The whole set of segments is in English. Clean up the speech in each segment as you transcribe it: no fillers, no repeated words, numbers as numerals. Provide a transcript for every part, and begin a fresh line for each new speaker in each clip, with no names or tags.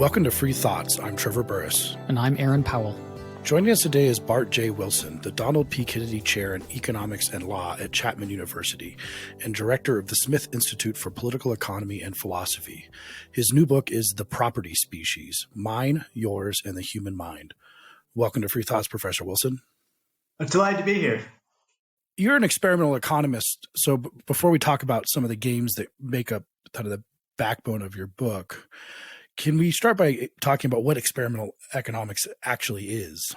Welcome to Free Thoughts. I'm Trevor Burrus.
And I'm Aaron Powell.
Joining us today is Bart J. Wilson, the Donald P. Kennedy Chair in Economics and Law at Chapman University and Director of the Smith Institute for Political Economy and Philosophy. His new book is The Property Species, Mine, Yours, and the Human Mind. Welcome to Free Thoughts, Professor Wilson.
I'm delighted to be here.
You're an experimental economist, so before we talk about some of the games that make up kind of the backbone of your book, can we start by talking about what experimental economics actually is?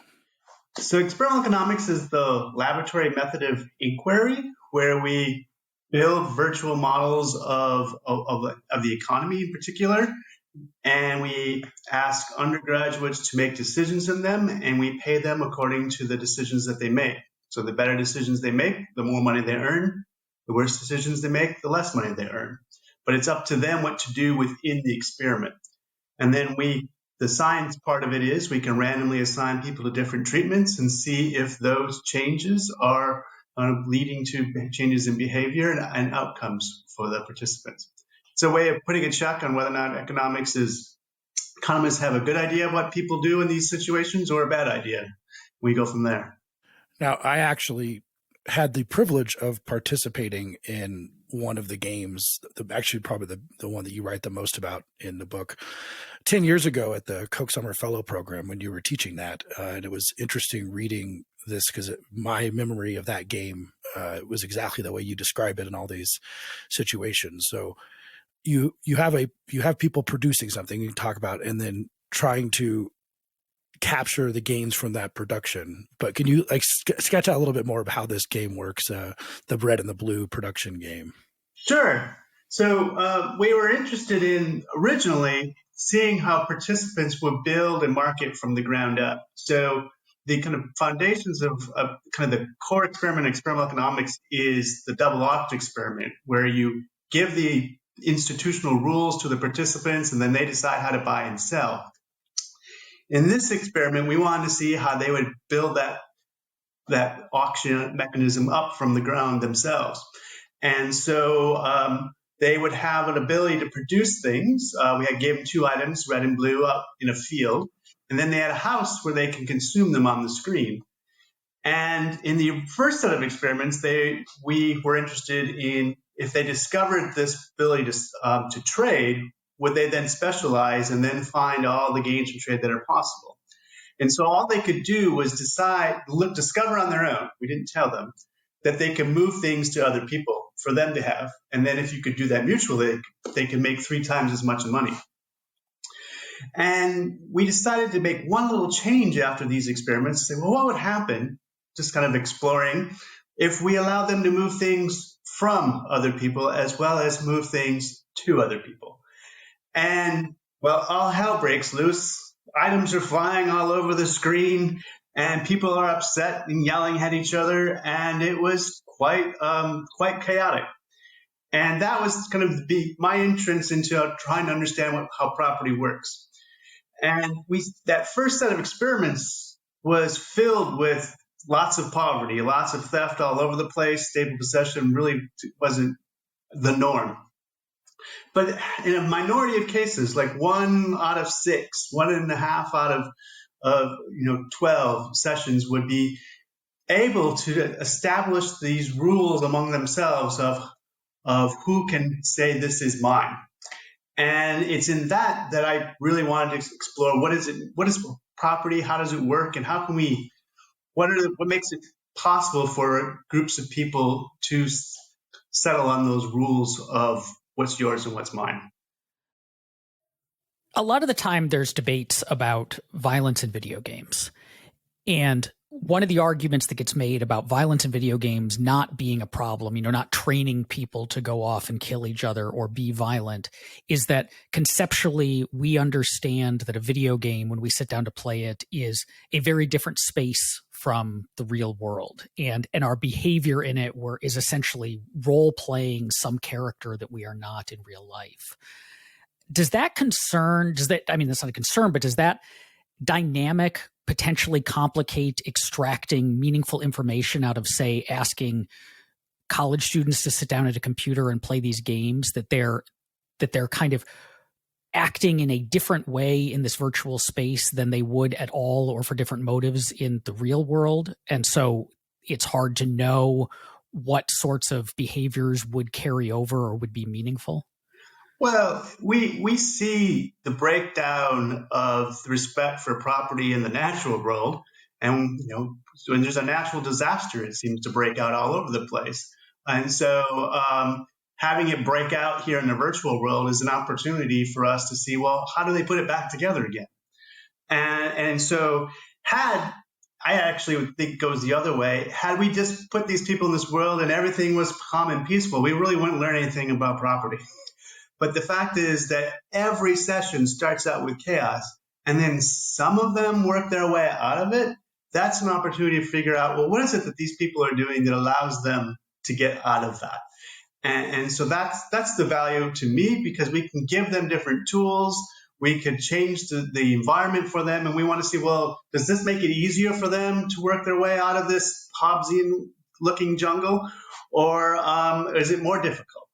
So experimental economics is the laboratory method of inquiry where we build virtual models of the economy in particular, and we ask undergraduates to make decisions in them, and we pay them according to the decisions that they make. So the better decisions they make, the more money they earn. The worse decisions they make, the less money they earn. But it's up to them what to do within the experiment. And then the science part of it is we can randomly assign people to different treatments and see if those changes are leading to changes in behavior and outcomes for the participants. It's a way of putting a check on whether or not economics economists have a good idea of what people do in these situations or a bad idea. We go from there.
Now, I actually had the privilege of participating in one of the games, actually probably the one that you write the most about in the book, 10 years ago at the Koch Summer Fellow Program when you were teaching that. And it was interesting reading this because my memory of that game was exactly the way you describe it in all these situations. So you have people producing something you talk about and then trying to capture the gains from that production. But can you sketch out a little bit more about how this game works, the Red and the Blue production game?
Sure. So we were interested in originally seeing how participants would build a market from the ground up. So the kind of foundations of kind of the core experiment in experimental economics is the double opt experiment, where you give the institutional rules to the participants and then they decide how to buy and sell. In this experiment, we wanted to see how they would build that auction mechanism up from the ground themselves. And so they would have an ability to produce things. We had gave them two items, red and blue, up in a field. And then they had a house where they can consume them on the screen. And in the first set of experiments, we were interested in if they discovered this ability to trade, would they then specialize and then find all the gains from trade that are possible? And so all they could do was discover on their own, we didn't tell them, that they could move things to other people for them to have. And then if you could do that mutually, they could make 3 times as much money. And we decided to make one little change after these experiments, say, well, what would happen, just kind of exploring, if we allowed them to move things from other people as well as move things to other people? And, well, all hell breaks loose. Items are flying all over the screen, and people are upset and yelling at each other, and it was quite chaotic. And that was kind of my entrance into trying to understand how property works. And that first set of experiments was filled with lots of poverty, lots of theft all over the place. Stable possession really wasn't the norm. But in a minority of cases, like 1 out of 6, 1.5 out of 12 sessions would be able to establish these rules among themselves of who can say this is mine. And it's in that I really wanted to explore what is property, how does it work, and how can what makes it possible for groups of people to settle on those rules of what's yours and what's mine.
A lot of the time there's debates about violence in video games. And one of the arguments that gets made about violence in video games not being a problem, not training people to go off and kill each other or be violent, is that conceptually we understand that a video game, when we sit down to play it, is a very different space from the real world. And our behavior in it is essentially role-playing some character that we are not in real life. That's not a concern, but does that dynamic potentially complicate extracting meaningful information out of, say, asking college students to sit down at a computer and play these games, that they're kind of acting in a different way in this virtual space than they would at all or for different motives in the real world. And so it's hard to know what sorts of behaviors would carry over or would be meaningful.
Well, we see the breakdown of respect for property in the natural world, and when there's a natural disaster, it seems to break out all over the place. And so, having it break out here in the virtual world is an opportunity for us to see, well, how do they put it back together again? And so, I actually would think it goes the other way. Had we just put these people in this world and everything was calm and peaceful, we really wouldn't learn anything about property. But the fact is that every session starts out with chaos, and then some of them work their way out of it. That's an opportunity to figure out, well, what is it that these people are doing that allows them to get out of that? And so that's the value to me, because we can give them different tools. We could change the environment for them, and we want to see, well, does this make it easier for them to work their way out of this Hobbesian-looking jungle, or is it more difficult?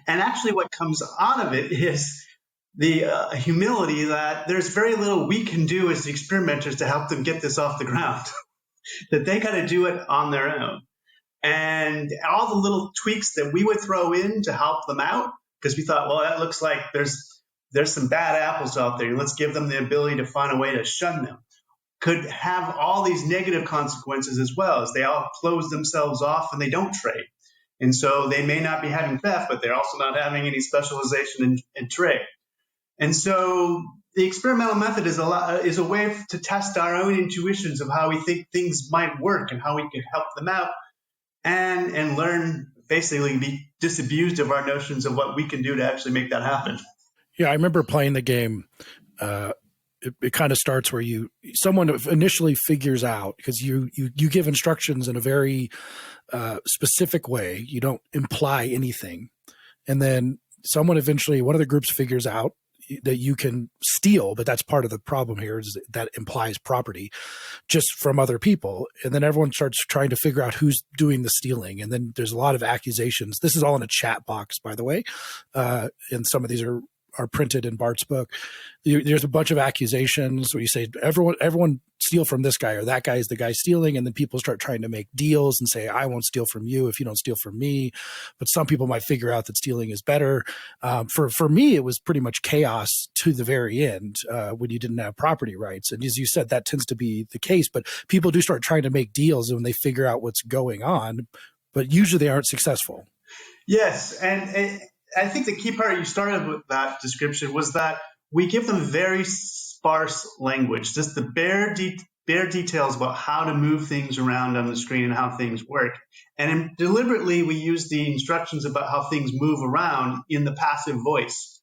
And actually what comes out of it is the humility that there's very little we can do as the experimenters to help them get this off the ground, that they got to do it on their own. And all the little tweaks that we would throw in to help them out, because we thought, well, that looks like there's some bad apples out there. Let's give them the ability to find a way to shun them, could have all these negative consequences as well, as they all close themselves off and they don't trade. And so they may not be having theft, but they're also not having any specialization in trade. And so the experimental method is a way to test our own intuitions of how we think things might work and how we can help them out, and learn, basically be disabused of our notions of what we can do to actually make that happen.
Yeah, I remember playing the game. It kind of starts where someone initially figures out, because you give instructions in a very specific way. You don't imply anything. And then one of the groups figures out that you can steal, but that's part of the problem here, is that implies property just from other people. And then everyone starts trying to figure out who's doing the stealing. And then there's a lot of accusations. This is all in a chat box, by the way. And some of these are printed in Bart's book. There's a bunch of accusations where you say, everyone steal from this guy, or that guy is the guy stealing. And then people start trying to make deals and say, I won't steal from you if you don't steal from me. But some people might figure out that stealing is better. For me, it was pretty much chaos to the very end when you didn't have property rights. And as you said, that tends to be the case. But people do start trying to make deals when they figure out what's going on. But usually they aren't successful.
Yes. And I think the key part you started with that description was that we give them very sparse language, just the bare details about how to move things around on the screen and how things work. And deliberately, we use the instructions about how things move around in the passive voice.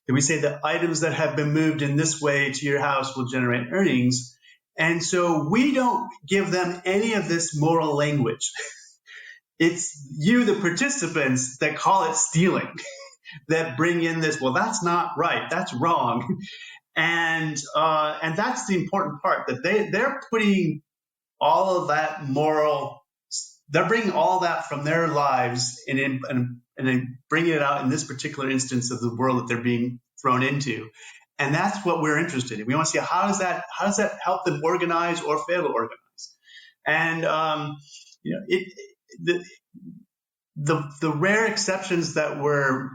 And we say that items that have been moved in this way to your house will generate earnings. And so we don't give them any of this moral language. It's you, the participants, that call it stealing, that bring in this, well, that's not right, that's wrong. And that's the important part, that they're putting all of that moral, they're bringing all that from their lives and then bringing it out in this particular instance of the world that they're being thrown into. And that's what we're interested in. We want to see how does that help them organize or fail to organize. And the rare exceptions that were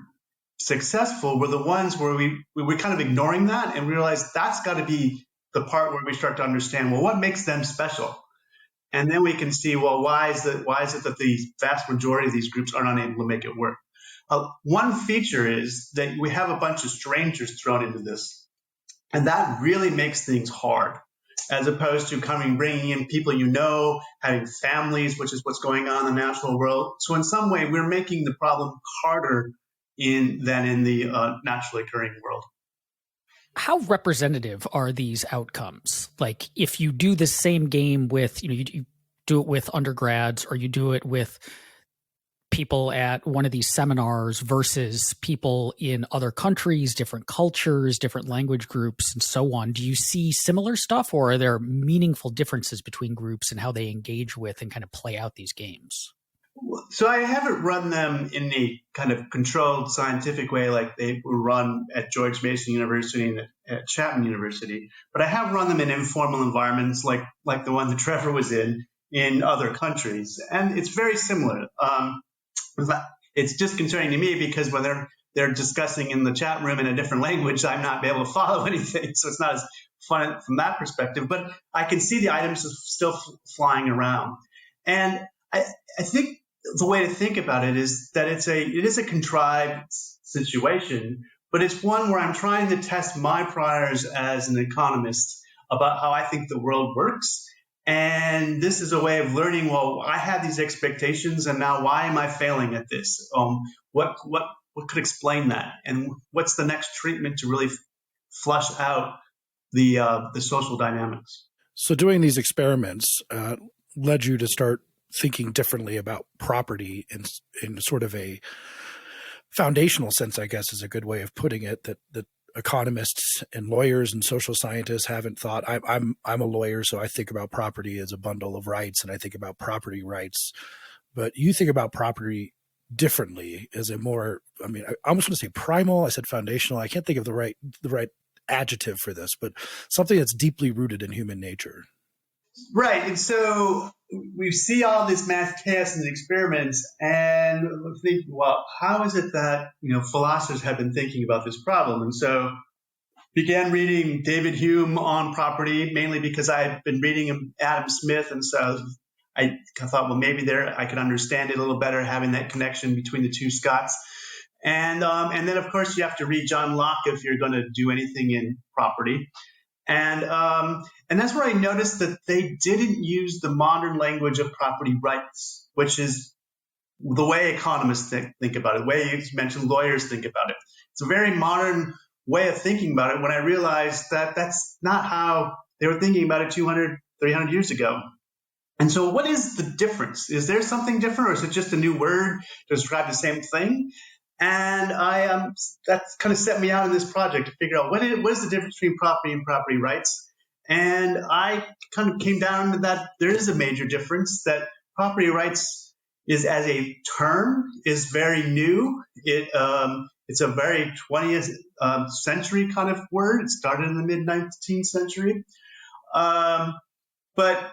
successful were the ones where we were kind of ignoring that and realized that's got to be the part where we start to understand, well, what makes them special? And then we can see, well, why is it that the vast majority of these groups are not able to make it work? One feature is that we have a bunch of strangers thrown into this, and that really makes things hard, as opposed to bringing in people having families, which is what's going on in the natural world. So in some way, we're making the problem harder than in the naturally occurring world.
How representative are these outcomes? Like, if you do the same game with, you do it with undergrads, or you do it with people at one of these seminars versus people in other countries, different cultures, different language groups, and so on, do you see similar stuff, or are there meaningful differences between groups and how they engage with and kind of play out these games?
So I haven't run them in a kind of controlled scientific way like they were run at George Mason University and at Chapman University, but I have run them in informal environments like the one that Trevor was in other countries, and it's very similar. It's disconcerting to me because when they're discussing in the chat room in a different language, I'm not able to follow anything, so it's not as fun from that perspective. But I can see the items still flying around, and I think the way to think about it is that it is a contrived situation, but it's one where I'm trying to test my priors as an economist about how I think the world works. And this is a way of learning, well, I had these expectations and now why am I failing at this? What could explain that? And what's the next treatment to really flush out the social dynamics?
So doing these experiments led you to start thinking differently about property in sort of a foundational sense, I guess is a good way of putting it, that economists and lawyers and social scientists haven't thought. I'm a lawyer, so I think about property as a bundle of rights, and I think about property rights. But you think about property differently as a more, I mean, I almost want to say primal. I said foundational. I can't think of the right adjective for this, but something that's deeply rooted in human nature.
Right. And so we see all this math chaos in the experiments and think, well, how is it that, philosophers have been thinking about this problem? And so began reading David Hume on property, mainly because I had been reading Adam Smith. And so I thought, well, maybe I could understand it a little better, having that connection between the two Scotts. And then, of course, you have to read John Locke if you're going to do anything in property. And that's where I noticed that they didn't use the modern language of property rights, which is the way economists think about it, the way you mentioned lawyers think about it. It's a very modern way of thinking about it when I realized that that's not how they were thinking about it 200, 300 years ago. And so what is the difference? Is there something different, or is it just a new word to describe the same thing? And that's kind of set me out in this project to figure out what is the difference between property and property rights. And I kind of came down to that there is a major difference, that property rights is as a term is very new. It's a very 20th century kind of word. It started in the mid-19th century. But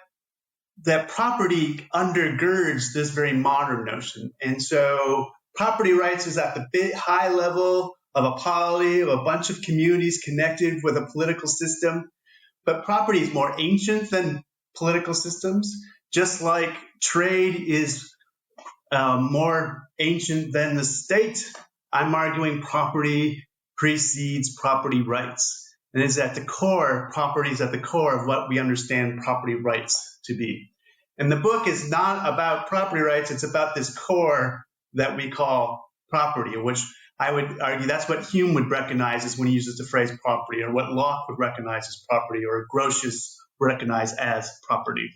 that property undergirds this very modern notion. And so property rights is at the high level of a polity, of a bunch of communities connected with a political system. But property is more ancient than political systems, just like trade is more ancient than the state. I'm arguing property precedes property rights. And it's at the core, property is at the core of what we understand property rights to be. And the book is not about property rights, it's about this core that we call property, which I would argue that's what Hume would recognize as when he uses the phrase property, or what Locke would recognize as property, or Grotius would recognize as property.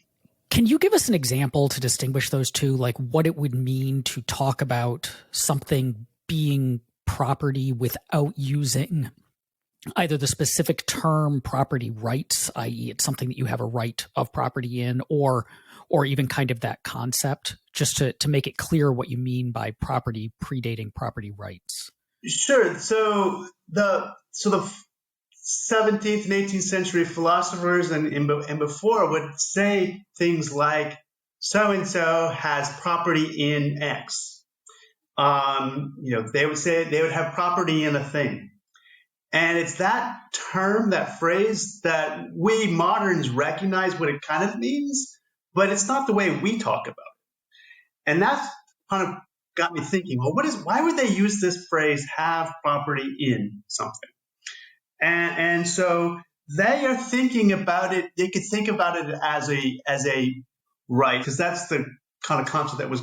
Can you give us an example to distinguish those two, like what it would mean to talk about something being property without using either the specific term property rights, i.e. it's something that you have a right of property in, or even kind of that concept, just to make it clear what you mean by property predating property rights?
Sure. So the 17th and 18th century philosophers and before would say things like, so-and-so has property in X. They would say they would have property in a thing. And it's that term, that phrase, that we moderns recognize what it kind of means, but it's not the way we talk about it. And that's kind of got me thinking, well, why would they use this phrase, have property in something? And so they are thinking about it, they could think about it as a right, because that's the kind of concept that was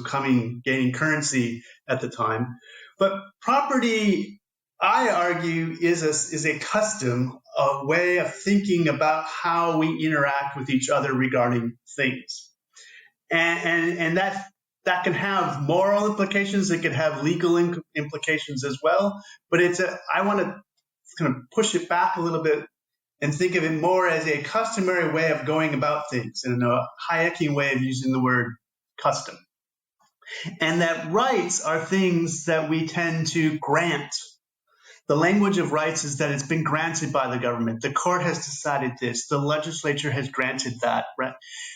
gaining currency at the time. But property, I argue, is a custom, a way of thinking about how we interact with each other regarding things. And that can have moral implications, it could have legal implications as well. But I want to kind of push it back a little bit and think of it more as a customary way of going about things, and a Hayekian way of using the word custom. and that rights are things that we tend to grant. The language of rights is that it's been granted by the government. The court has decided this. The legislature has granted that. Right?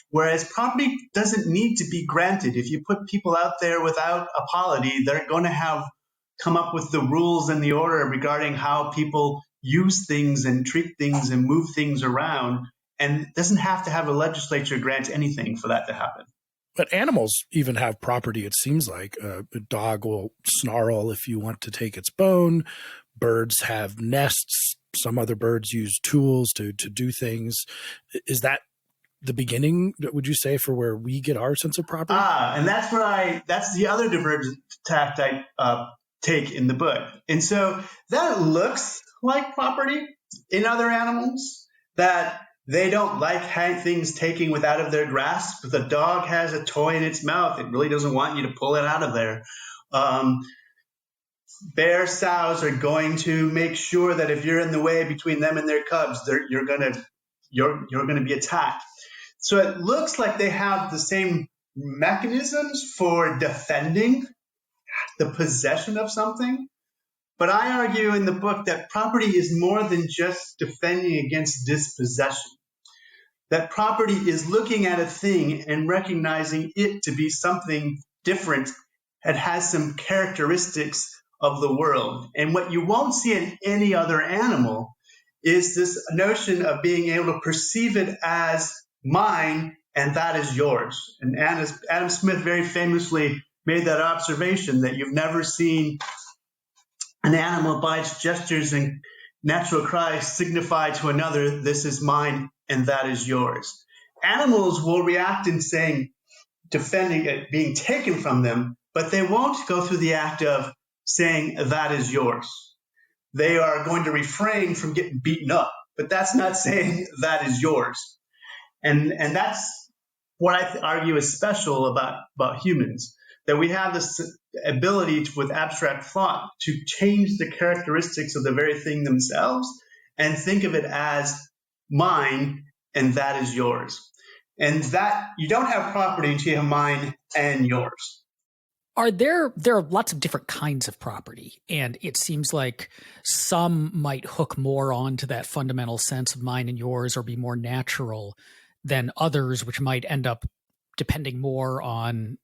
Whereas property doesn't need to be granted. If you put people out there without a polity, they're going to come up with the rules and the order regarding how people use things and treat things and move things around. And it doesn't have to have a legislature grant anything for that to happen.
But animals even have property, it seems like. A dog will snarl if you want to take its bone. Birds have nests. Some other birds use tools to do things. Is that the beginning, would you say, for where we get our sense of property?
And that's the other divergent tact I take in the book. And so that looks like property in other animals, that they don't like things taken out of their grasp. If the dog has a toy in its mouth, it really doesn't want you to pull it out of there. Bear sows are going to make sure that if you're in the way between them and their cubs, you're going to be attacked. So it looks like they have the same mechanisms for defending the possession of something. But I argue in the book that property is more than just defending against dispossession. That property is looking at a thing and recognizing it to be something different that has some characteristics of the world. And what you won't see in any other animal is this notion of being able to perceive it as mine and that is yours. And Adam Smith very famously made that observation that you've never seen an animal by its gestures and natural cries signify to another, this is mine and that is yours. Animals will react in saying, defending it being taken from them, but they won't go through the act of saying that is yours. They are going to refrain from getting beaten up, but that's not saying that is yours. And that's what I argue is special about humans, that we have this ability with abstract thought to change the characteristics of the very thing themselves and think of it as mine and that is yours. And that you don't have property until you have mine and yours.
There are lots of different kinds of property, and it seems like some might hook more onto that fundamental sense of mine and yours or be more natural than others, which might end up depending more on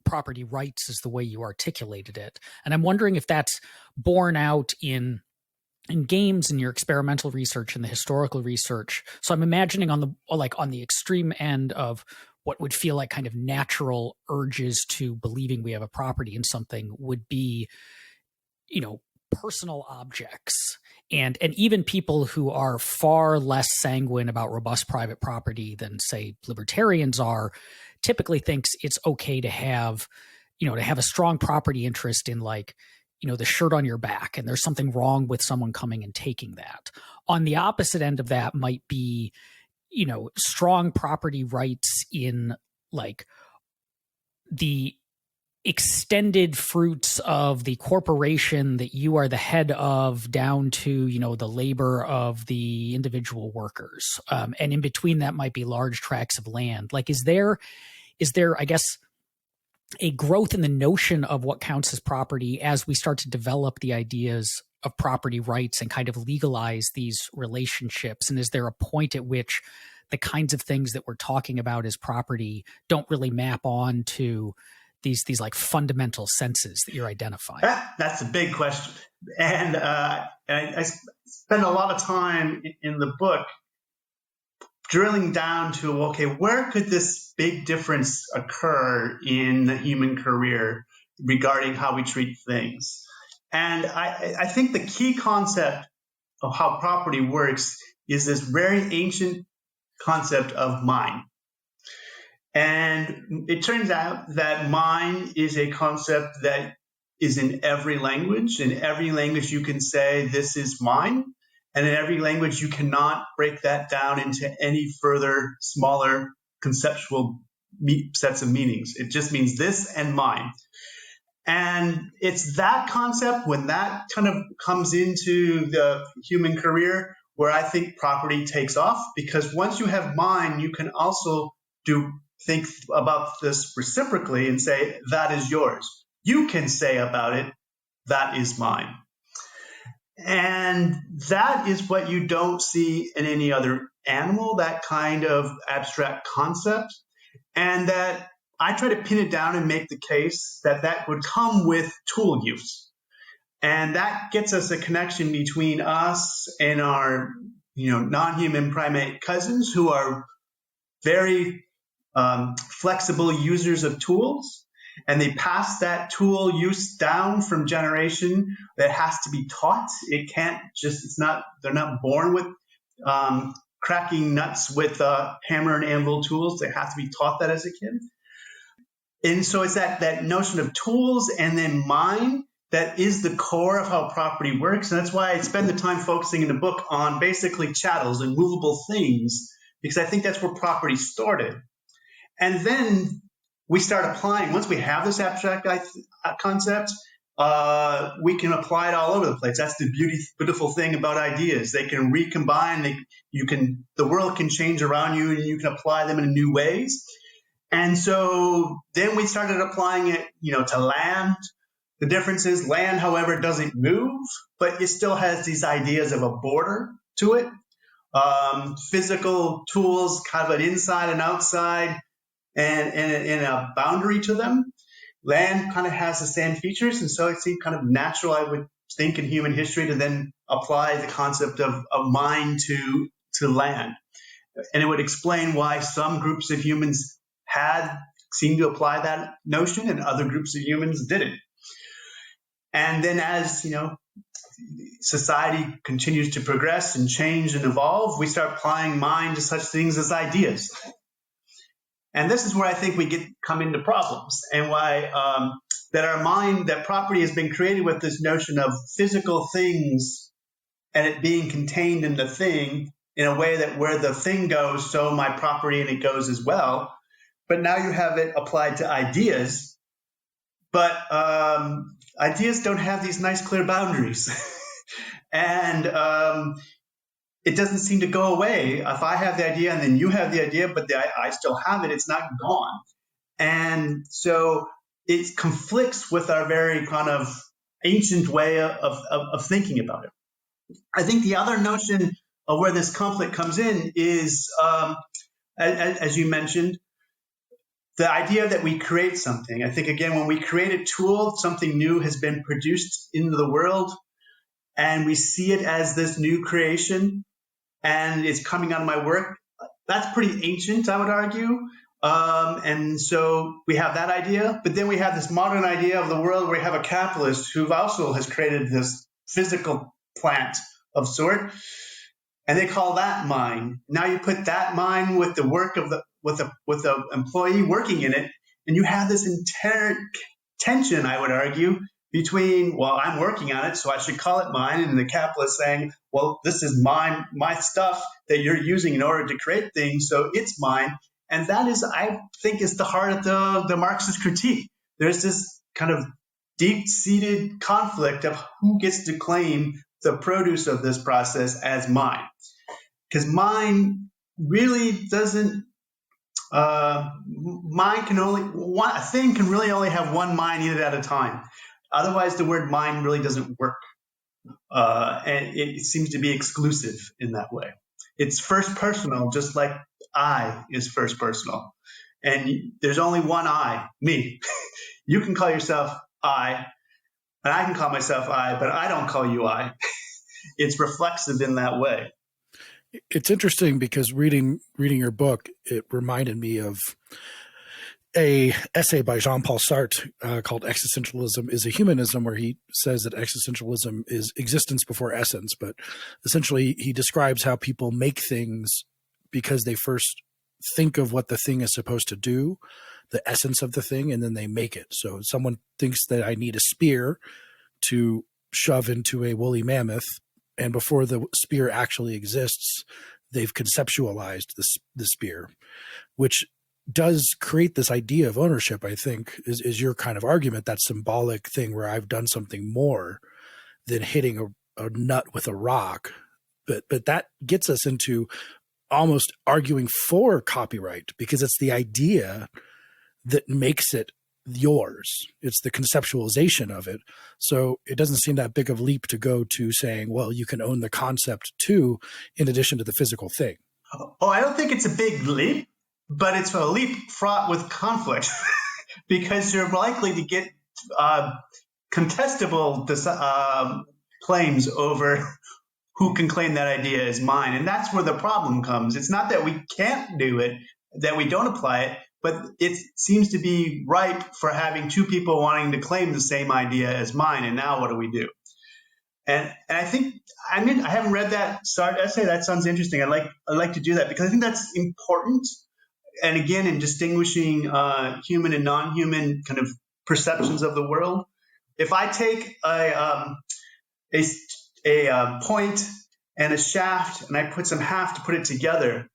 property rights is the way you articulated it. And I'm wondering if that's borne out in games and your experimental research and the historical research. So I'm imagining on the extreme end of what would feel like kind of natural urges to believing we have a property in something would be, personal objects. And even people who are far less sanguine about robust private property than, say, libertarians are, typically thinks it's okay to have a strong property interest in the shirt on your back, and there's something wrong with someone coming and taking that. On the opposite end of that might be, strong property rights in the extended fruits of the corporation that you are the head of down to, the labor of the individual workers. And in between that might be large tracts of land. Is there, I guess, a growth in the notion of what counts as property as we start to develop the ideas of property rights and kind of legalize these relationships? And is there a point at which the kinds of things that we're talking about as property don't really map on to these fundamental senses that you're identifying?
That's a big question. And I spend a lot of time in the book drilling down to, okay, where could this big difference occur in the human career regarding how we treat things? And I think the key concept of how property works is this very ancient concept of mine. And it turns out that mine is a concept that is in every language. In every language you can say, this is mine. And in every language, you cannot break that down into any further, smaller conceptual sets of meanings. It just means this and mine. And it's that concept, when that kind of comes into the human career, where I think property takes off. Because once you have mine, you can also do think about this reciprocally and say, that is yours. You can say about it, that is mine. And that is what you don't see in any other animal, that kind of abstract concept. And that I try to pin it down and make the case that that would come with tool use. And that gets us a connection between us and our, non-human primate cousins who are very flexible users of tools. And they pass that tool use down from generation that has to be taught. It can't just, they're not born with cracking nuts with hammer and anvil tools. They have to be taught that as a kid. And so it's that notion of tools and then mind that is the core of how property works. And that's why I spend the time focusing in the book on basically chattels and movable things, because I think that's where property started. And then we start applying, once we have this abstract concept, we can apply it all over the place. That's the beautiful thing about ideas. They can recombine, the world can change around you and you can apply them in new ways. And so then we started applying it, to land. The difference is land, however, doesn't move, but it still has these ideas of a border to it. Physical tools, kind of an inside and outside, and a boundary to them. Land kind of has the same features, and so it seemed kind of natural, I would think, in human history to then apply the concept of mind to land. And it would explain why some groups of humans seemed to apply that notion and other groups of humans didn't. And then as, society continues to progress and change and evolve, we start applying mind to such things as ideas. And this is where I think we come into problems, and why that property has been created with this notion of physical things and it being contained in the thing in a way that where the thing goes, so my property and it goes as well. But now you have it applied to ideas, but ideas don't have these nice clear boundaries. And it doesn't seem to go away. If I have the idea and then you have the idea, but I still have it, it's not gone. And so it conflicts with our very kind of ancient way of thinking about it. I think the other notion of where this conflict comes in is, as you mentioned, the idea that we create something. I think, again, when we create a tool, something new has been produced into the world, and we see it as this new creation, and it's coming out of my work. That's pretty ancient, I would argue. And so we have that idea, but then we have this modern idea of the world where we have a capitalist who also has created this physical plant of sort, and they call that mine. Now you put that mine with the work of with the employee working in it, and you have this inherent tension, I would argue, between, well, I'm working on it, so I should call it mine, and the capitalist saying, well, this is my stuff that you're using in order to create things, so it's mine. And that is, I think, is the heart of the Marxist critique. There's this kind of deep-seated conflict of who gets to claim the produce of this process as mine. Because mine really doesn't, a thing can really only have one mine unit at a time. Otherwise, the word mine really doesn't work. And it seems to be exclusive in that way. It's first personal, just like I is first personal. And there's only one I, me. You can call yourself I, and I can call myself I, but I don't call you I. It's reflexive in that way.
It's interesting because reading your book, it reminded me of a essay by Jean-Paul Sartre called Existentialism is a Humanism, where he says that existentialism is existence before essence. But essentially, he describes how people make things because they first think of what the thing is supposed to do, the essence of the thing, and then they make it. So someone thinks that I need a spear to shove into a woolly mammoth, and before the spear actually exists, they've conceptualized the spear, which does create this idea of ownership, I think, is your kind of argument, that symbolic thing where I've done something more than hitting a nut with a rock. But that gets us into almost arguing for copyright because it's the idea that makes it yours. It's the conceptualization of it. So it doesn't seem that big of a leap to go to saying, well, you can own the concept too, in addition to the physical thing.
Oh, I don't think it's a big leap, but it's a leap fraught with conflict because you're likely to get contestable claims over who can claim that idea as mine. And that's where the problem comes. It's not that we can't do it, that we don't apply it, but it seems to be ripe for having two people wanting to claim the same idea as mine. And now what do we do? And I think, I haven't read that essay. That sounds interesting. I'd like to do that because I think that's important. And again, in distinguishing human and non-human kind of perceptions of the world, if I take a point and a shaft and I put some half to put it together,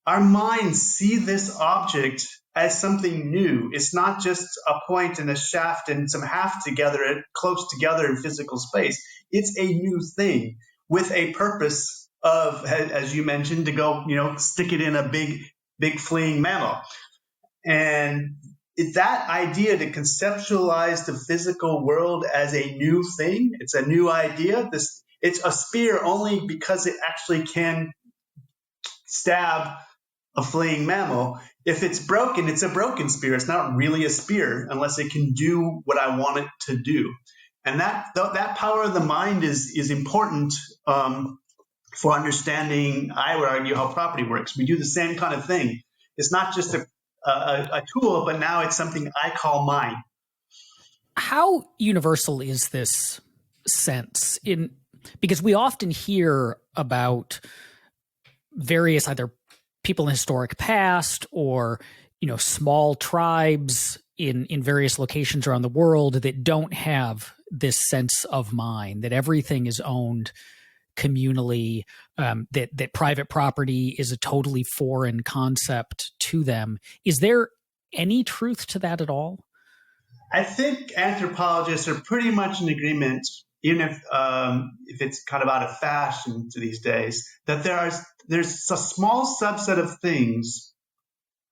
our minds see this object as something new. It's not just a point and a shaft and some half together, close together in physical space. It's a new thing with a purpose of, as you mentioned, to go, stick it in a big fleeing mammal. And that idea to conceptualize the physical world as a new thing, it's a new idea. It's a spear only because it actually can stab a fleeing mammal. If it's broken, it's a broken spear. It's not really a spear unless it can do what I want it to do. And that power of the mind is important for understanding, I would argue, how property works. We do the same kind of thing. It's not just a tool, but now it's something I call mine.
How universal is this sense? Because we often hear about various either people in the historic past or small tribes in various locations around the world that don't have this sense of mine, that everything is owned communally, that private property is a totally foreign concept to them. Is there any truth to that at all?
I think anthropologists are pretty much in agreement, even if it's kind of out of fashion to these days, that there's a small subset of things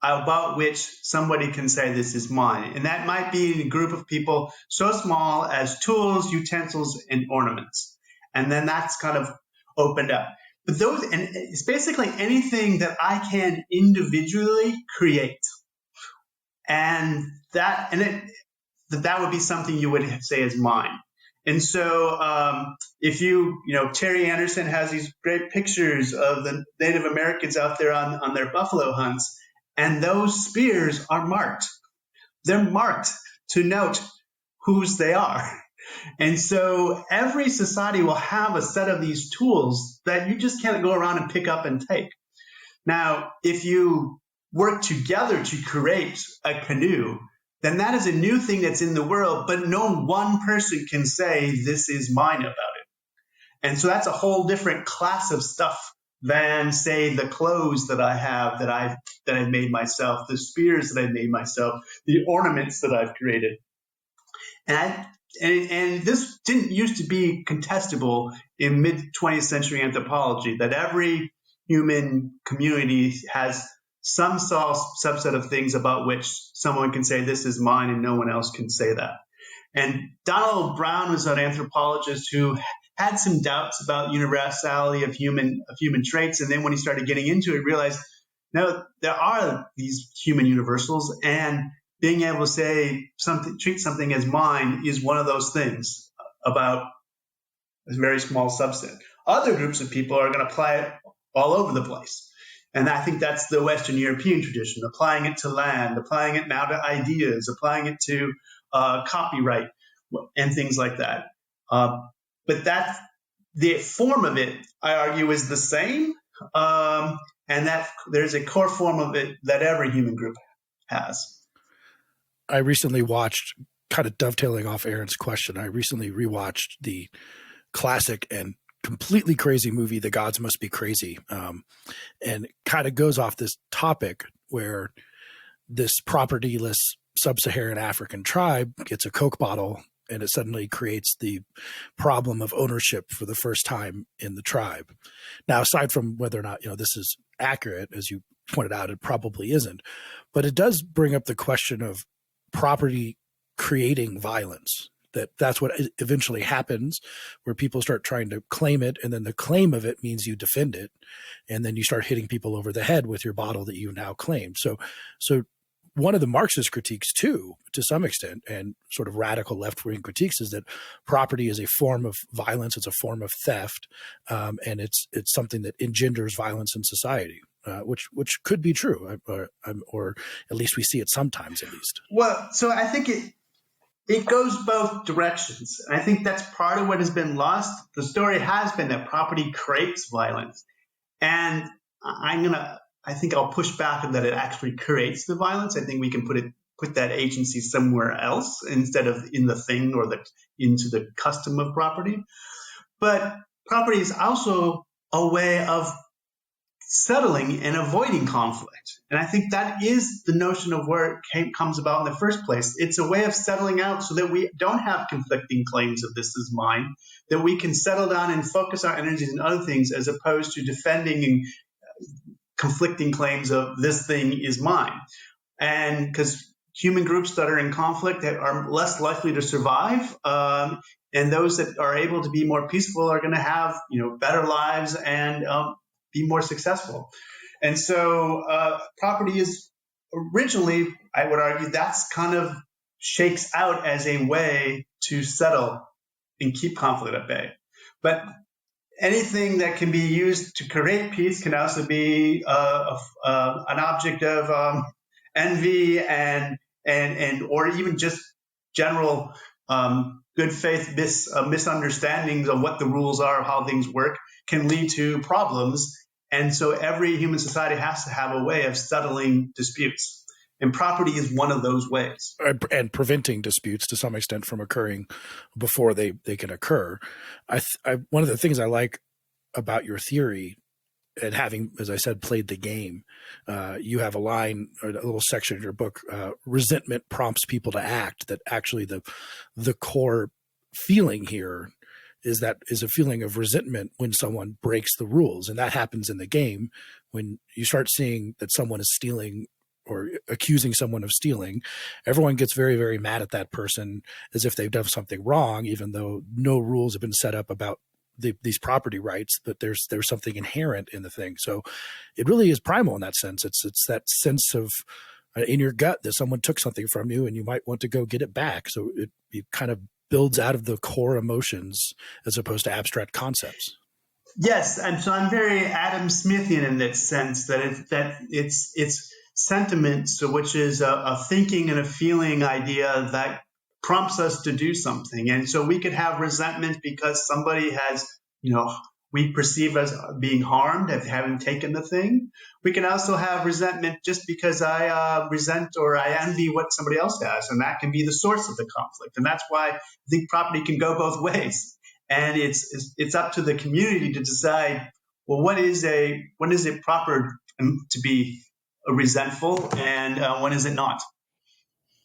about which somebody can say this is mine. And that might be a group of people so small as tools, utensils, and ornaments. And then that's kind of opened up. But and it's basically anything that I can individually create. And that would be something you would say is mine. And so if Terry Anderson has these great pictures of the Native Americans out there on their buffalo hunts, and those spears are marked. They're marked to note whose they are. And so every society will have a set of these tools that you just can't go around and pick up and take. Now, if you work together to create a canoe, then that is a new thing that's in the world, but no one person can say this is mine about it. And so that's a whole different class of stuff than, say, the clothes that I have that I've made myself, the spears that I've made myself, the ornaments that I've created. And this didn't used to be contestable in mid-20th century anthropology, that every human community has some subset of things about which someone can say this is mine and no one else can say that. And Donald Brown was an anthropologist who had some doubts about universality of human traits, and then when he started getting into it, realized no, there are these human universals, and being able to say treat something as mine is one of those things about a very small subset. Other groups of people are going to apply it all over the place. And I think that's the Western European tradition, applying it to land, applying it now to ideas, applying it to copyright and things like that. But that's the form of it, I argue, is the same. And that there's a core form of it that every human group has.
I recently watched, kind of dovetailing off Aaron's question, I recently rewatched the classic and completely crazy movie, The Gods Must Be Crazy. And it kind of goes off this topic where this propertyless sub-Saharan African tribe gets a Coke bottle and it suddenly creates the problem of ownership for the first time in the tribe. Now, aside from whether or not, this is accurate, as you pointed out, it probably isn't, but it does bring up the question of property creating violence. That's what eventually happens, where people start trying to claim it, and then the claim of it means you defend it, and then you start hitting people over the head with your bottle that you've now claimed. So one of the Marxist critiques too, to some extent, and sort of radical left-wing critiques, is that property is a form of violence, it's a form of theft, and it's something that engenders violence in society, which could be true, or at least we see it sometimes, at least.
Well, so I think it goes both directions. I think that's part of what has been lost. The story has been that property creates violence. And I think I'll push back on that it actually creates the violence. I think we can put that agency somewhere else instead of in the thing or into the custom of property. But property is also a way of settling and avoiding conflict. And I think that is the notion of where it comes about in the first place. It's a way of settling out so that we don't have conflicting claims of this is mine, that we can settle down and focus our energies on other things as opposed to defending and conflicting claims of this thing is mine. And because human groups that are in conflict are less likely to survive, and those that are able to be more peaceful are going to have better lives and be more successful. And so property is originally, I would argue, that's kind of shakes out as a way to settle and keep conflict at bay. But anything that can be used to create peace can also be an object of envy and or even just general good faith misunderstandings of what the rules are, how things work, can lead to problems. And so every human society has to have a way of settling disputes. And property is one of those ways.
And preventing disputes to some extent from occurring before they can occur. One of the things I like about your theory, and having, as I said, played the game, you have a line or a little section in your book, resentment prompts people to act, that actually the core feeling here is a feeling of resentment when someone breaks the rules. And that happens in the game when you start seeing that someone is stealing or accusing someone of stealing. Everyone gets very, very mad at that person as if they've done something wrong, even though no rules have been set up about these property rights, but there's something inherent in the thing. So it really is primal in that sense. It's that sense of in your gut that someone took something from you and you might want to go get it back. So it kind of builds out of the core emotions as opposed to abstract concepts.
Yes, and so I'm very Adam Smithian in that sense, that it's sentiment, so which is a thinking and a feeling idea that prompts us to do something. And so we could have resentment because somebody has, we perceive as being harmed, of having taken the thing. We can also have resentment just because I resent or I envy what somebody else has, and that can be the source of the conflict. And that's why I think property can go both ways. And it's up to the community to decide, well, when is it proper to be resentful and when is it not?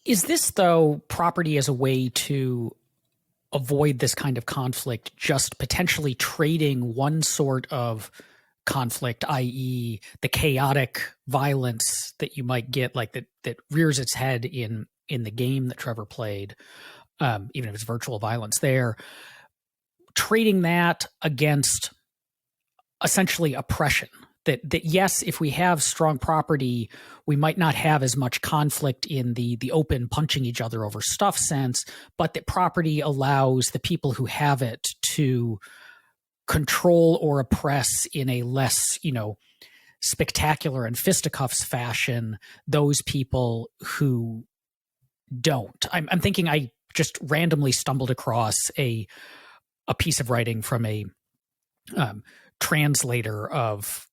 Is this, though, property as a way to avoid this kind of conflict, just potentially trading one sort of conflict, i.e. the chaotic violence that you might get, like that rears its head in the game that Trevor played, even if it's virtual violence there, trading that against essentially oppression? That yes, if we have strong property, we might not have as much conflict in the open punching each other over stuff sense, but that property allows the people who have it to control or oppress in a less, spectacular and fisticuffs fashion those people who don't. I'm thinking I just randomly stumbled across a piece of writing from a translator of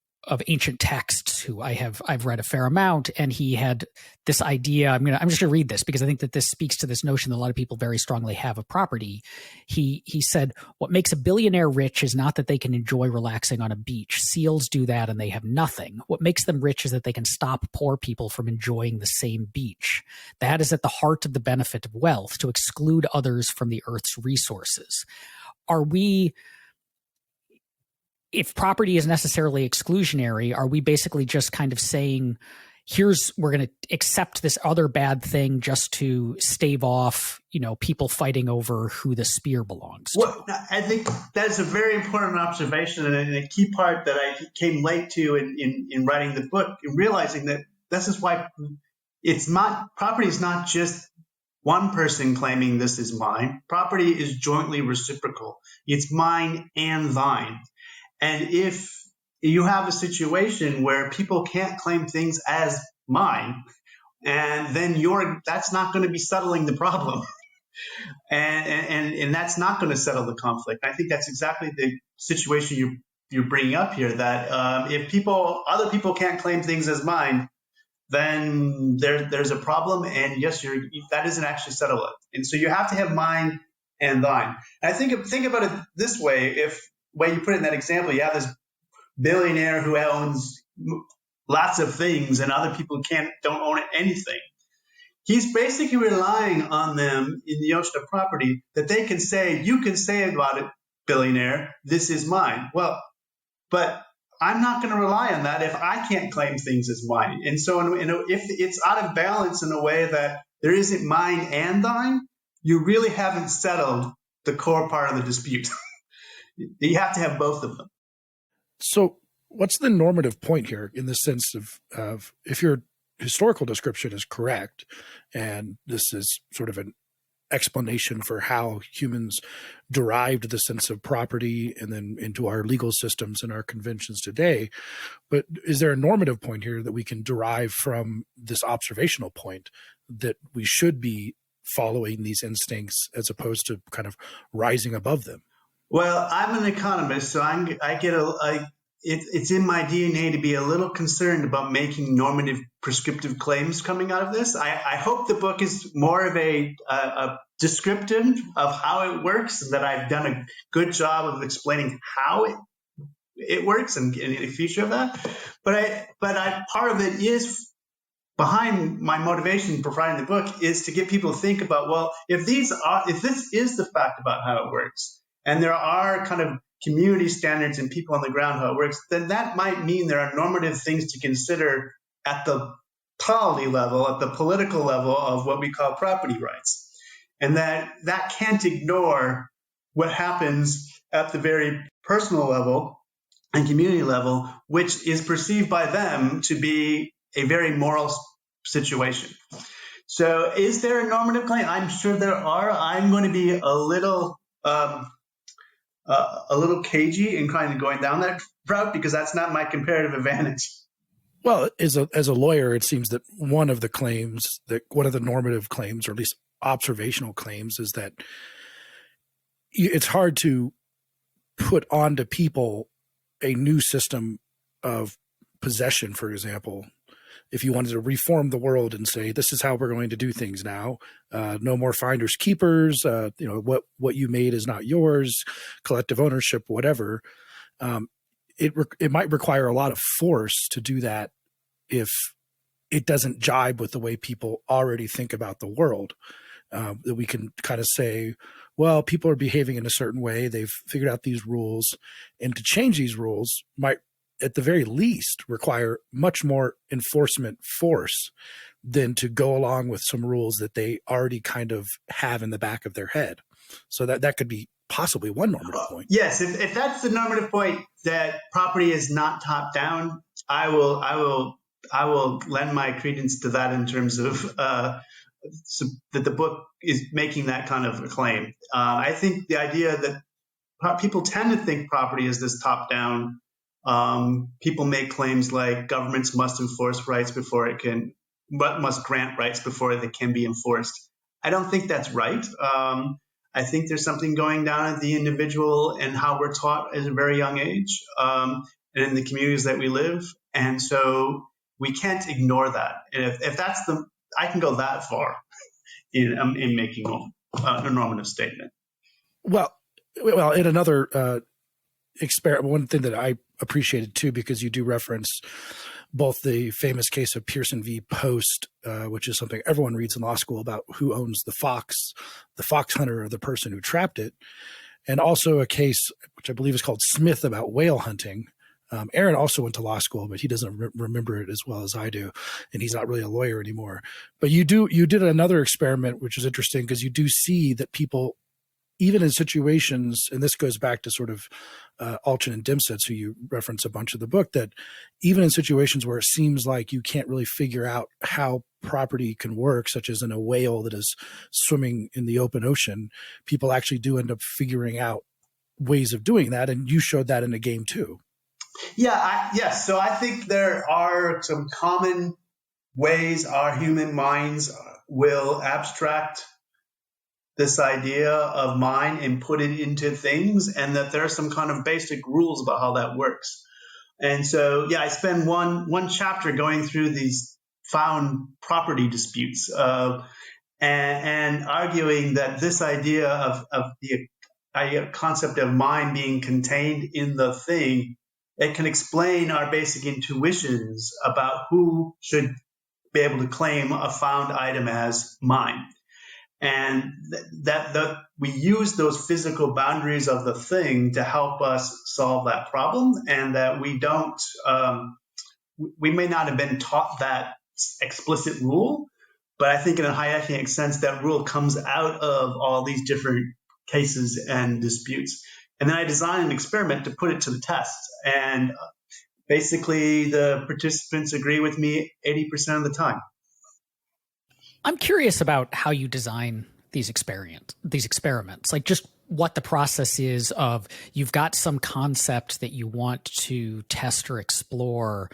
ancient texts who I've read a fair amount, and he had this idea. I'm just gonna read this because I think that this speaks to this notion that a lot of people very strongly have of property. He said, "What makes a billionaire rich is not that they can enjoy relaxing on a beach. Seals do that and they have nothing. What makes them rich is that they can stop poor people from enjoying the same beach. That is at the heart of the benefit of wealth, to exclude others from the earth's resources." Are we, if property is necessarily exclusionary, are we basically just kind of saying, we're going to accept this other bad thing just to stave off, people fighting over who the spear belongs to?
Well, I think that's a very important observation, and a key part that I came late to in writing the book, in realizing that this is why property is not just one person claiming this is mine. Property is jointly reciprocal. It's mine and thine. And if you have a situation where people can't claim things as mine, and then that's not going to be settling the problem. and that's not going to settle the conflict. I think that's exactly the situation you're bringing up here, that if other people can't claim things as mine, then there's a problem, and yes, that doesn't actually settle it. And so you have to have mine and thine. And I think about it this way: when you put it in that example, you have this billionaire who owns lots of things, and other people don't own anything. He's basically relying on them in the ocean of property that they can say, you can say about it, billionaire, this is mine. Well, but I'm not going to rely on that if I can't claim things as mine. And so if it's out of balance in a way that there isn't mine and thine, you really haven't settled the core part of the dispute. You have to have both of them.
So what's the normative point here, in the sense of if your historical description is correct, and this is sort of an explanation for how humans derived the sense of property and then into our legal systems and our conventions today, but is there a normative point here that we can derive from this observational point, that we should be following these instincts as opposed to kind of rising above them?
Well, I'm an economist, so it's in my DNA to be a little concerned about making normative prescriptive claims coming out of this. I hope the book is more of a descriptive of how it works, and that I've done a good job of explaining how it works and the future of that. But part of it is behind my motivation for writing the book is to get people to think about, well, if this is the fact about how it works, and there are kind of community standards and people on the ground how it works, then that might mean there are normative things to consider at the polity level, at the political level of what we call property rights. And that can't ignore what happens at the very personal level and community level, which is perceived by them to be a very moral situation. So is there a normative claim? I'm sure there are. I'm going to be a little cagey in kind of going down that route, because that's not my comparative advantage.
Well, as a lawyer, it seems that one of the normative claims, or at least observational claims, is that it's hard to put onto people a new system of possession. For example, if you wanted to reform the world and say, this is how we're going to do things now, no more finders keepers, what you made is not yours, collective ownership, whatever. It might require a lot of force to do that if it doesn't jibe with the way people already think about the world. That we can kind of say, well, people are behaving in a certain way, they've figured out these rules, and to change these rules might, at the very least, require much more enforcement force than to go along with some rules that they already kind of have in the back of their head. So that could be possibly one normative point.
Yes, if that's the normative point, that property is not top down, I will lend my credence to that in terms of that the book is making that kind of a claim. I think the idea that people tend to think property is this top down. People make claims like governments must enforce rights must grant rights before they can be enforced. I don't think that's right. I think there's something going down at the individual and how we're taught at a very young age. And and in the communities that we live. And so we can't ignore that. And if that's I can go that far in making a normative statement.
Well, in another experiment, one thing that I appreciated too, because you do reference both the famous case of Pearson v. Post, which is something everyone reads in law school about who owns the fox hunter or the person who trapped it, and also a case which I believe is called Smith about whale hunting. Aaron also went to law school, but he doesn't remember it as well as I do, and he's not really a lawyer anymore. But you did another experiment, which is interesting because you do see that people, even in situations, and this goes back to sort of Alchin and Dimsitz, who you reference a bunch of the book, that even in situations where it seems like you can't really figure out how property can work, such as in a whale that is swimming in the open ocean, people actually do end up figuring out ways of doing that. And you showed that in a game too.
Yes. So I think there are some common ways our human minds will abstract this idea of mind and put it into things, and that there are some kind of basic rules about how that works. And so, I spend one chapter going through these found property disputes and arguing that this idea of the concept of mind being contained in the thing, it can explain our basic intuitions about who should be able to claim a found item as mine. And that we use those physical boundaries of the thing to help us solve that problem, and that we don't, we may not have been taught that explicit rule, but I think in a hierarchic sense, that rule comes out of all these different cases and disputes. And then I designed an experiment to put it to the test. And basically, the participants agree with me 80% of the time.
I'm curious about how you design these experiments, like just what the process is of you've got some concept that you want to test or explore.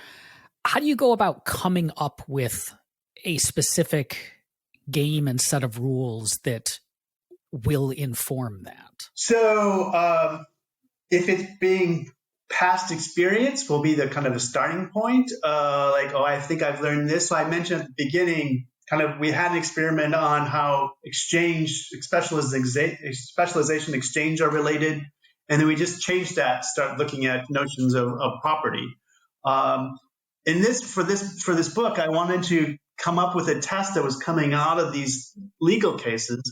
How do you go about coming up with a specific game and set of rules that will inform that?
So if it's being past experience will be the kind of a starting point. I think I've learned this. So I mentioned at the beginning, we had an experiment on how specialization, exchange are related, and then we just changed that, start looking at notions of property. For this book, I wanted to come up with a test that was coming out of these legal cases.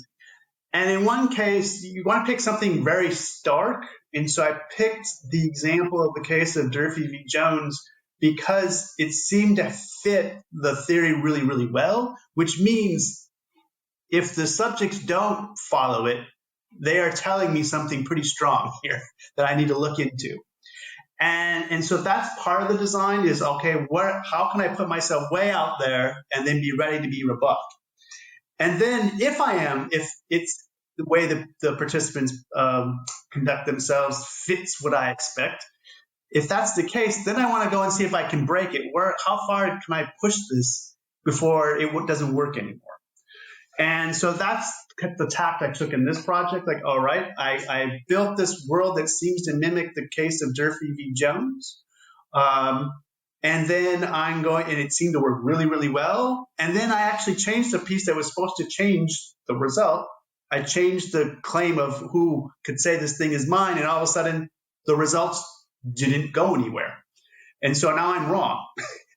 And in one case, you want to pick something very stark. And so I picked the example of the case of Durfee v. Jones because it seemed to fit the theory really, really well, which means if the subjects don't follow it, they are telling me something pretty strong here that I need to look into. And so that's part of the design is, okay, how can I put myself way out there and then be ready to be rebuffed? And then if it's the way the participants conduct themselves fits what I expect, if that's the case, then I want to go and see if I can break it. How far can I push this before it doesn't work anymore? And so that's the tact I took in this project. Like, all right, I built this world that seems to mimic the case of Durfee v. Jones. And then and it seemed to work really, really well. And then I actually changed the piece that was supposed to change the result. I changed the claim of who could say this thing is mine, and all of a sudden the results didn't go anywhere. And so now I'm wrong.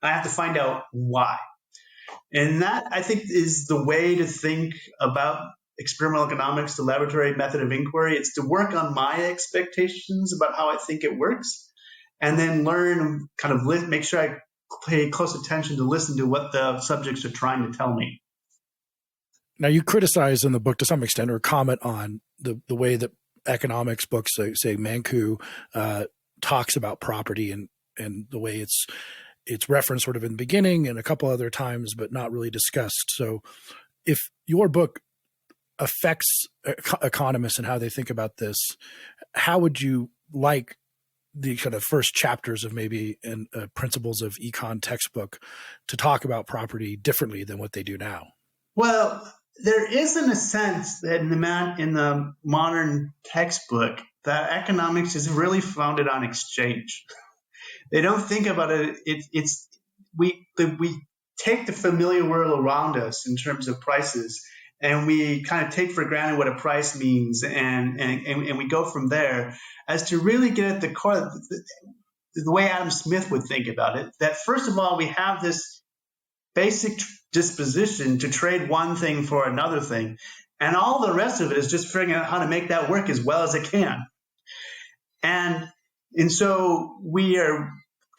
I have to find out why. And that, I think, is the way to think about experimental economics, the laboratory method of inquiry. It's to work on my expectations about how I think it works, and then learn, make sure I pay close attention to listen to what the subjects are trying to tell me.
Now, you criticize in the book to some extent or comment on the way that economics books, say Manku, talks about property and the way it's referenced sort of in the beginning and a couple other times, but not really discussed. So if your book affects economists and how they think about this, how would you like the kind of first chapters of maybe in Principles of Econ textbook to talk about property differently than what they do now?
Well, there isn't a sense that in the modern textbook that economics is really founded on exchange. They don't think about it. We take the familiar world around us in terms of prices, and we kind of take for granted what a price means, and we go from there, as to really get at the core, the way Adam Smith would think about it, that first of all, we have this basic disposition to trade one thing for another thing, and all the rest of it is just figuring out how to make that work as well as it can. And so we are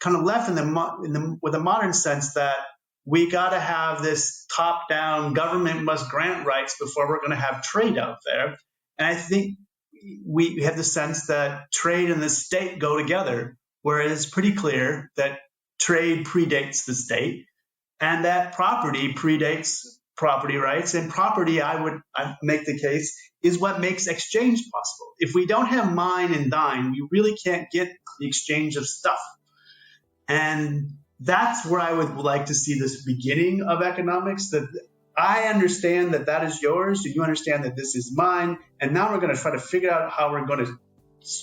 kind of left with a modern sense that we got to have this top-down, government must grant rights before we're going to have trade out there. And I think we have the sense that trade and the state go together, where it's pretty clear that trade predates the state, and that property predates property rights. And property, I make the case, is what makes exchange possible. If we don't have mine and dine, we really can't get the exchange of stuff. And that's where I would like to see this beginning of economics, that I understand that that is yours, and you understand that this is mine, and now we're going to try to figure out how we're going to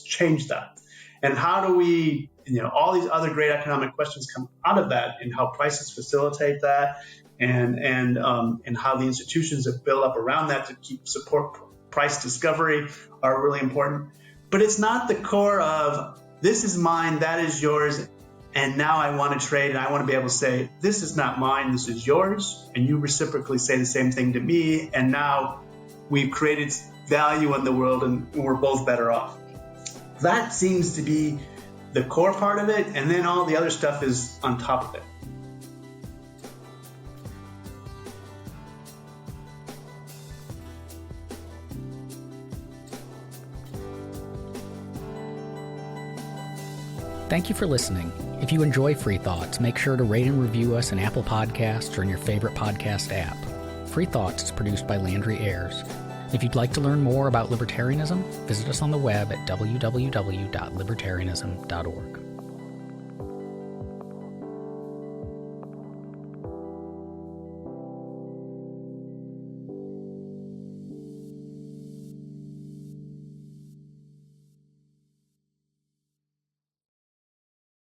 change that. And how do we, all these other great economic questions come out of that, and how prices facilitate that, and how the institutions that build up around that to support price discovery are really important. But it's not the core of this is mine, that is yours, and now I want to trade, and I want to be able to say, this is not mine, this is yours, and you reciprocally say the same thing to me, and now we've created value in the world, and we're both better off. That seems to be the core part of it, and then all the other stuff is on top of it.
Thank you for listening. If you enjoy Free Thoughts, make sure to rate and review us in Apple Podcasts or in your favorite podcast app. Free Thoughts is produced by Landry Ayers. If you'd like to learn more about libertarianism, visit us on the web at www.libertarianism.org.